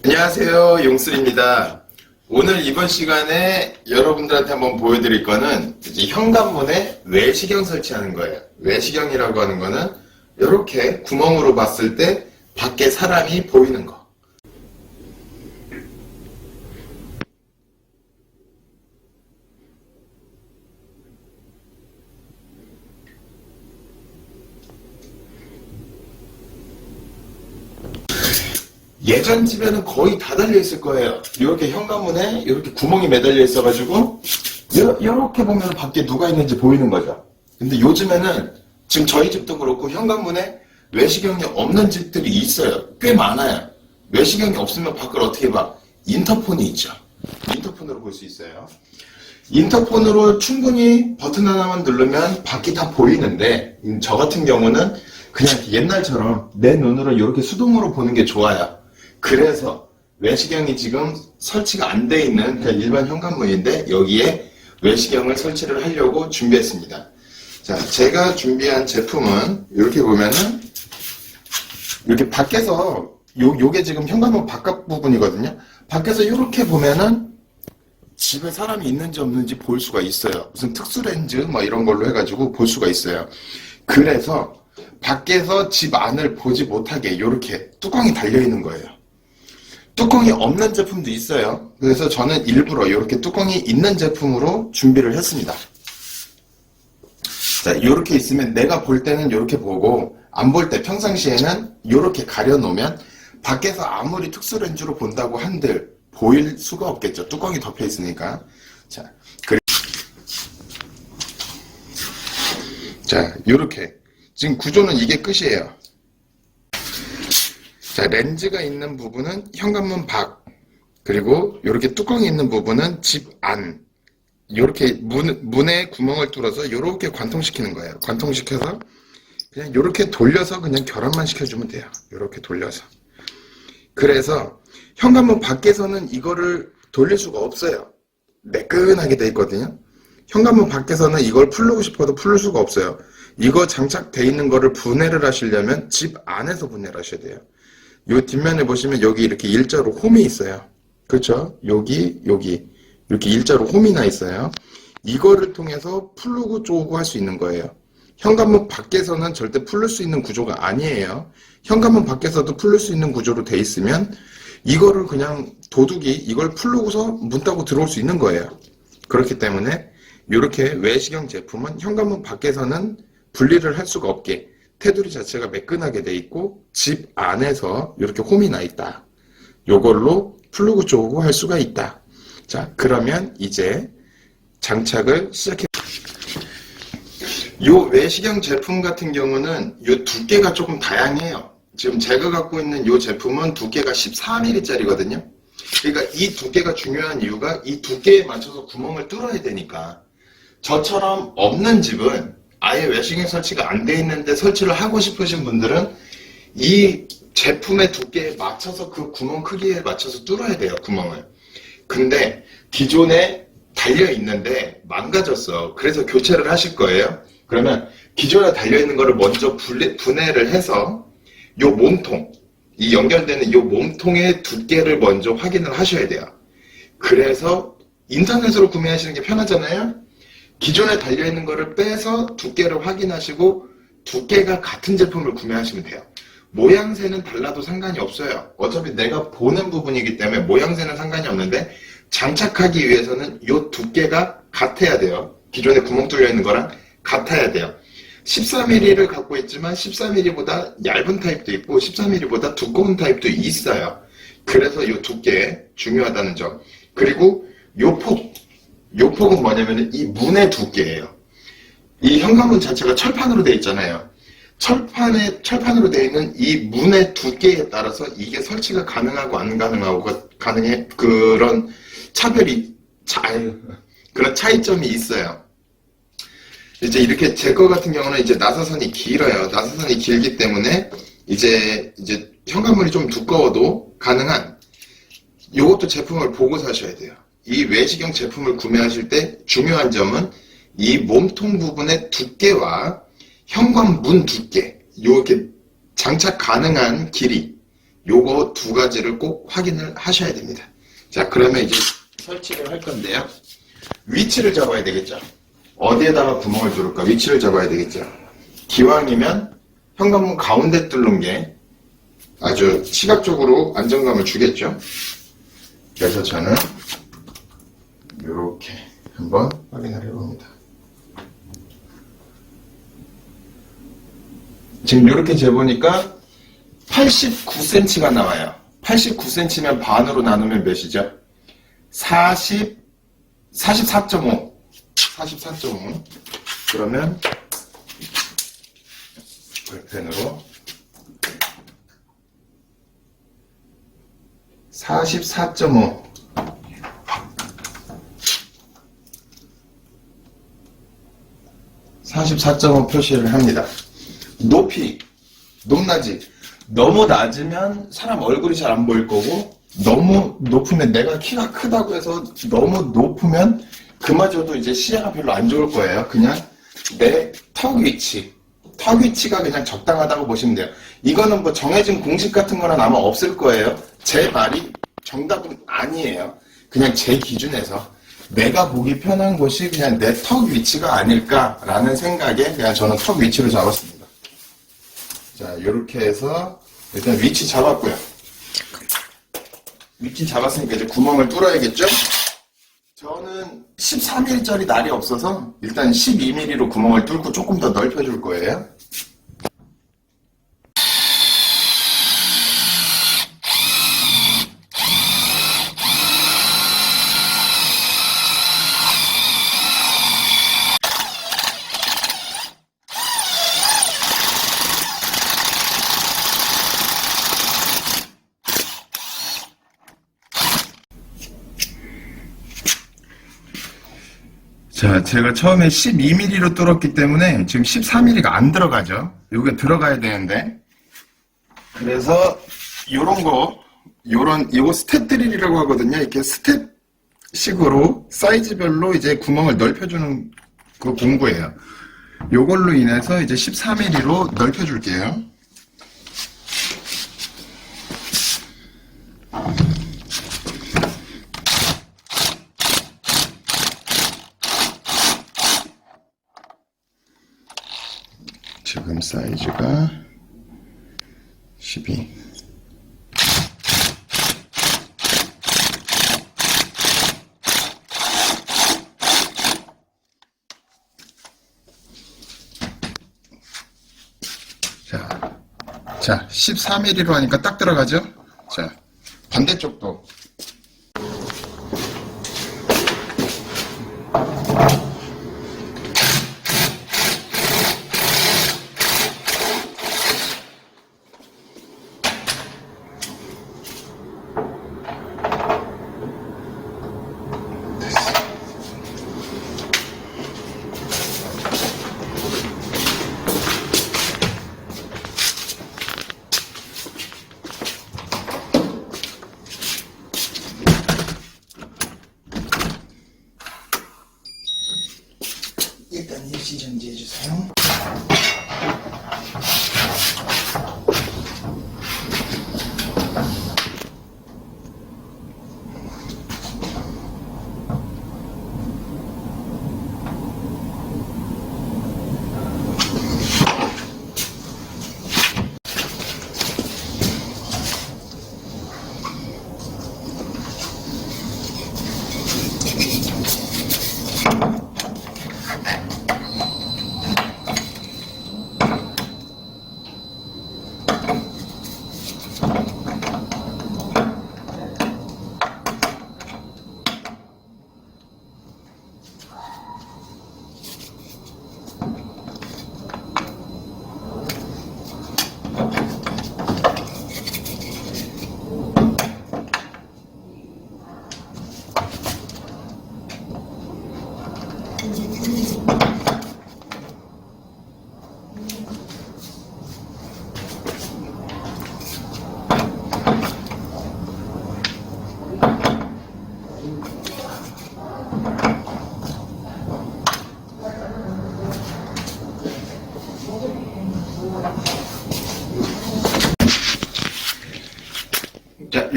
안녕하세요, 용슬입니다. 오늘 이번 시간에 여러분들한테 한번 보여드릴 거는 이제 현관문에 외시경 설치하는 거예요. 외시경이라고 하는 거는 이렇게 구멍으로 봤을 때 밖에 사람이 보이는 거. 예전 집에는 거의 다 달려 있을 거예요. 이렇게 현관문에 이렇게 구멍이 매달려 있어가지고 이렇게 보면 밖에 누가 있는지 보이는 거죠. 근데 요즘에는 지금 저희 집도 그렇고 현관문에 외시경이 없는 집들이 있어요. 꽤 많아요. 외시경이 없으면 밖을 어떻게 봐? 인터폰이 있죠. 인터폰으로 볼 수 있어요. 인터폰으로 충분히 버튼 하나만 누르면 밖이 다 보이는데 저 같은 경우는 그냥 옛날처럼 내 눈으로 이렇게 수동으로 보는 게 좋아요. 그래서 외시경이 지금 설치가 안 돼 있는 그냥 일반 현관문인데 여기에 외시경을 설치를 하려고 준비했습니다. 자, 제가 준비한 제품은 이렇게 보면은 이렇게 밖에서 요게 지금 현관문 바깥 부분이거든요. 밖에서 이렇게 보면은 집에 사람이 있는지 없는지 볼 수가 있어요. 무슨 특수 렌즈 뭐 이런 걸로 해가지고 볼 수가 있어요. 그래서 밖에서 집 안을 보지 못하게 이렇게 뚜껑이 달려 있는 거예요. 뚜껑이 없는 제품도 있어요. 그래서 저는 일부러 이렇게 뚜껑이 있는 제품으로 준비를 했습니다. 자, 이렇게 있으면 내가 볼 때는 이렇게 보고 안 볼 때 평상시에는 이렇게 가려놓으면 밖에서 아무리 특수 렌즈로 본다고 한들 보일 수가 없겠죠. 뚜껑이 덮여 있으니까. 자, 이렇게 지금 구조는 이게 끝이에요. 자, 렌즈가 있는 부분은 현관문 밖, 그리고 이렇게 뚜껑이 있는 부분은 집 안. 이렇게 문에 구멍을 뚫어서 이렇게 관통시키는 거예요. 관통시켜서 그냥 이렇게 돌려서 그냥 결합만 시켜주면 돼요. 이렇게 돌려서. 그래서 현관문 밖에서는 이거를 돌릴 수가 없어요. 매끈하게 돼 있거든요. 현관문 밖에서는 이걸 풀고 싶어도 풀 수가 없어요. 이거 장착돼 있는 거를 분해를 하시려면 집 안에서 분해를 하셔야 돼요. 요 뒷면에 보시면 여기 이렇게 일자로 홈이 있어요. 그렇죠? 여기 이렇게 일자로 홈이 나 있어요. 이거를 통해서 풀고 쪼고 할 수 있는 거예요. 현관문 밖에서는 절대 풀을 수 있는 구조가 아니에요. 현관문 밖에서도 풀을 수 있는 구조로 돼 있으면 이거를 그냥 도둑이 이걸 풀고서 문 따고 들어올 수 있는 거예요. 그렇기 때문에 이렇게 외시경 제품은 현관문 밖에서는 분리를 할 수가 없게 테두리 자체가 매끈하게 돼 있고 집 안에서 이렇게 홈이 나 있다. 요걸로 풀고 쪼고 할 수가 있다. 자, 그러면 이제 장착을 시작해. 요 외시경 제품 같은 경우는 요 두께가 조금 다양해요. 지금 제가 갖고 있는 요 제품은 두께가 14mm 짜리거든요. 그러니까 이 두께가 중요한 이유가 이 두께에 맞춰서 구멍을 뚫어야 되니까. 저처럼 없는 집은 아예 외시경 설치가 안 돼 있는데 설치를 하고 싶으신 분들은 이 제품의 두께에 맞춰서 그 구멍 크기에 맞춰서 뚫어야 돼요, 구멍을. 근데 기존에 달려 있는데 망가졌어. 그래서 교체를 하실 거예요. 그러면 기존에 달려 있는 거를 먼저 분해를 해서 요 몸통, 이 연결되는 요 몸통의 두께를 먼저 확인을 하셔야 돼요. 그래서 인터넷으로 구매하시는 게 편하잖아요. 기존에 달려있는 거를 빼서 두께를 확인하시고 두께가 같은 제품을 구매하시면 돼요. 모양새는 달라도 상관이 없어요. 어차피 내가 보는 부분이기 때문에 모양새는 상관이 없는데 장착하기 위해서는 이 두께가 같아야 돼요. 기존에 구멍 뚫려 있는 거랑 같아야 돼요. 14mm를 갖고 있지만 14mm보다 얇은 타입도 있고 14mm보다 두꺼운 타입도 있어요. 그래서 이 두께 중요하다는 점. 그리고 요 폭은 뭐냐면 이 문의 두께예요. 이 현관문 자체가 철판으로 되어 있잖아요. 철판으로 되어 있는 이 문의 두께에 따라서 이게 설치가 가능하고 안 가능하고가 가능해 그런 그런 차이점이 있어요. 이제 이렇게 제 거 같은 경우는 이제 나사선이 길어요. 나사선이 길기 때문에 이제 현관문이 좀 두꺼워도 가능한, 요것도 제품을 보고 사셔야 돼요. 이 외시경 제품을 구매하실 때 중요한 점은 이 몸통 부분의 두께와 현관문 두께, 요렇게 장착 가능한 길이, 요거 두 가지를 꼭 확인을 하셔야 됩니다. 자, 그러면 이제 설치를 할 건데요. 위치를 잡아야 되겠죠. 어디에다가 구멍을 뚫을까? 위치를 잡아야 되겠죠. 기왕이면 현관문 가운데 뚫는 게 아주 시각적으로 안정감을 주겠죠. 그래서 저는 이렇게 한번 확인을 해봅니다. 지금 이렇게 재보니까 89cm가 나와요. 89cm면 반으로 나누면 몇이죠? 44.5. 44.5. 그러면 볼펜으로 44.5. 44.5 표시를 합니다. 높이, 높낮이. 너무 낮으면 사람 얼굴이 잘 안 보일 거고, 너무 높으면, 내가 키가 크다고 해서 너무 높으면 그마저도 이제 시야가 별로 안 좋을 거예요. 그냥 내 턱 위치가 그냥 적당하다고 보시면 돼요. 이거는 뭐 정해진 공식 같은 거는 아마 없을 거예요. 제 말이 정답은 아니에요. 그냥 제 기준에서 내가 보기 편한 곳이 그냥 내 턱 위치가 아닐까라는 생각에 그냥 저는 턱 위치를 잡았습니다. 자, 이렇게 해서 일단 위치 잡았고요. 위치 잡았으니까 이제 구멍을 뚫어야겠죠? 저는 13mm짜리 날이 없어서 일단 12mm로 구멍을 뚫고 조금 더 넓혀줄 거예요. 자, 제가 처음에 12mm로 뚫었기 때문에 지금 13mm가 안 들어가죠. 여기가 들어가야 되는데. 그래서 요거 스텝 드릴이라고 하거든요. 이렇게 스텝식으로 사이즈별로 이제 구멍을 넓혀주는 그 공구예요. 요걸로 인해서 이제 14mm로 넓혀줄게요. 지금 사이즈가 12. 자, 14mm로 하니까 딱 들어가죠? 자, 반대쪽도. 일단 일시 정지해주세요.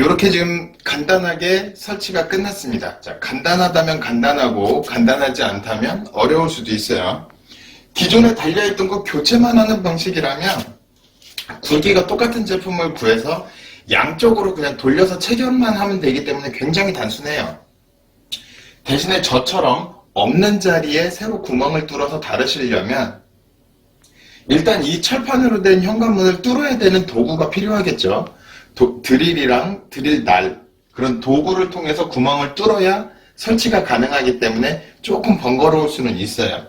이렇게 지금 간단하게 설치가 끝났습니다. 자, 간단하다면 간단하고 간단하지 않다면 어려울 수도 있어요. 기존에 달려있던 거 교체만 하는 방식이라면 굵기가 똑같은 제품을 구해서 양쪽으로 그냥 돌려서 체결만 하면 되기 때문에 굉장히 단순해요. 대신에 저처럼 없는 자리에 새로 구멍을 뚫어서 다루시려면 일단 이 철판으로 된 현관문을 뚫어야 되는 도구가 필요하겠죠. 드릴이랑 드릴 날, 그런 도구를 통해서 구멍을 뚫어야 설치가 가능하기 때문에 조금 번거로울 수는 있어요.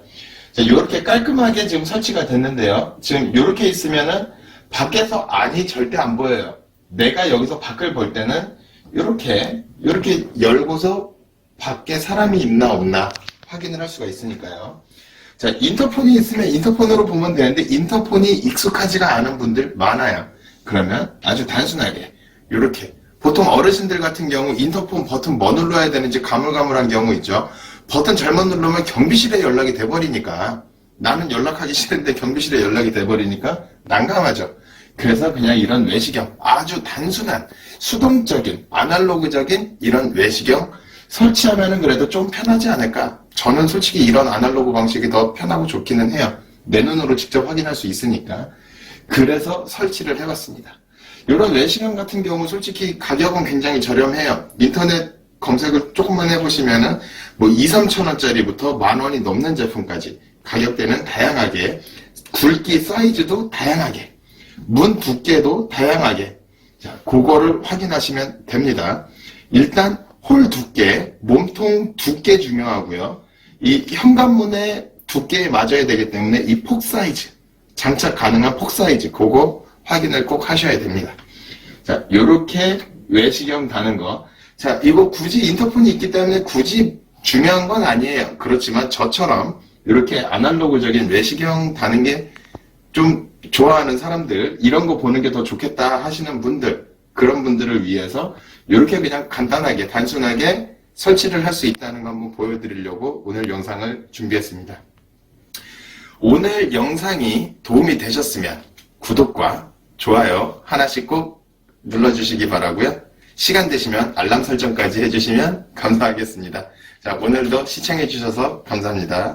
자, 이렇게 깔끔하게 지금 설치가 됐는데요. 지금 이렇게 있으면은 밖에서 안이 절대 안 보여요. 내가 여기서 밖을 볼 때는 이렇게 열고서 밖에 사람이 있나 없나 확인을 할 수가 있으니까요. 자, 인터폰이 있으면 인터폰으로 보면 되는데 인터폰이 익숙하지가 않은 분들 많아요. 그러면 아주 단순하게 이렇게, 보통 어르신들 같은 경우 인터폰 버튼 뭐 눌러야 되는지 가물가물한 경우 있죠. 버튼 잘못 누르면 경비실에 연락이 돼버리니까, 나는 연락하기 싫은데 경비실에 연락이 돼버리니까 난감하죠. 그래서 그냥 이런 외시경, 아주 단순한 수동적인 아날로그적인 이런 외시경 설치하면은 그래도 좀 편하지 않을까. 저는 솔직히 이런 아날로그 방식이 더 편하고 좋기는 해요. 내 눈으로 직접 확인할 수 있으니까. 그래서 설치를 해봤습니다. 이런 외시경 같은 경우 솔직히 가격은 굉장히 저렴해요. 인터넷 검색을 조금만 해보시면은 뭐 2~3천 원짜리부터 10,000원이 넘는 제품까지 가격대는 다양하게, 굵기 사이즈도 다양하게, 문 두께도 다양하게, 자, 그거를 확인하시면 됩니다. 일단 홀 두께, 몸통 두께 중요하고요. 이 현관문의 두께에 맞아야 되기 때문에 이 폭 사이즈, 장착 가능한 폭 사이즈, 그거 확인을 꼭 하셔야 됩니다. 자, 요렇게 외시경 다는 거. 자, 이거 굳이 인터폰이 있기 때문에 굳이 중요한 건 아니에요. 그렇지만 저처럼 이렇게 아날로그적인 외시경 다는 게 좀 좋아하는 사람들, 이런 거 보는 게 더 좋겠다 하시는 분들, 그런 분들을 위해서 이렇게 그냥 간단하게 단순하게 설치를 할 수 있다는 거 한번 보여드리려고 오늘 영상을 준비했습니다. 오늘 영상이 도움이 되셨으면 구독과 좋아요 하나씩 꼭 눌러주시기 바라고요. 시간 되시면 알람 설정까지 해주시면 감사하겠습니다. 자, 오늘도 시청해주셔서 감사합니다.